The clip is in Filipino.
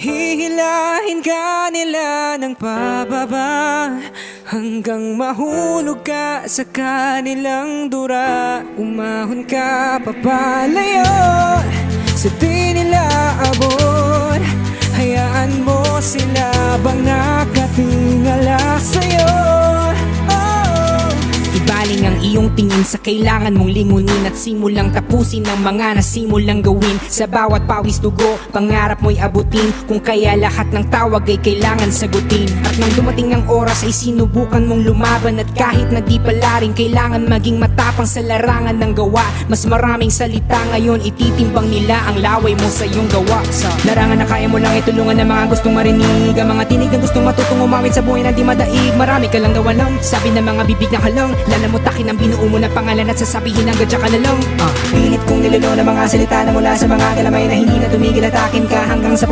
Hihilahin ka nila ng pababa hanggang mahulog ka sa kanilang dura. Umahon ka papalayo sa di nila abot. Hayaan mo sila bang nakatingala sa'yo. Ibaling ang iyong tingin sa kailangan mong lingunin at simulang tapusin ang mga nasimulang gawin. Sa bawat pawis dugo, pangarap mo'y abutin, kung kaya lahat ng tawag ay kailangan sagutin. At nang dumating ang oras ay sinubukan mong lumaban, at kahit na di pala rin kailangan maging matapang sa larangan ng gawa. Mas maraming salita ngayon, ititimbang nila ang laway mo sa iyong gawa. Sa larangan na kaya mo lang itulungan ng mga gustong marinig, ang mga tinig na gustong matutong umawit sa buhay na di madaig. Marami ka lang gawa lang, sabi ng mga bibig na halang. Lalamutakin ang binuo mo na pangalan at sasabihin ang gadya ka na lang. Pilit kong nilolo ng mga salita na mula sa mga galamay na hindi na tumigil at akin ka hanggang sa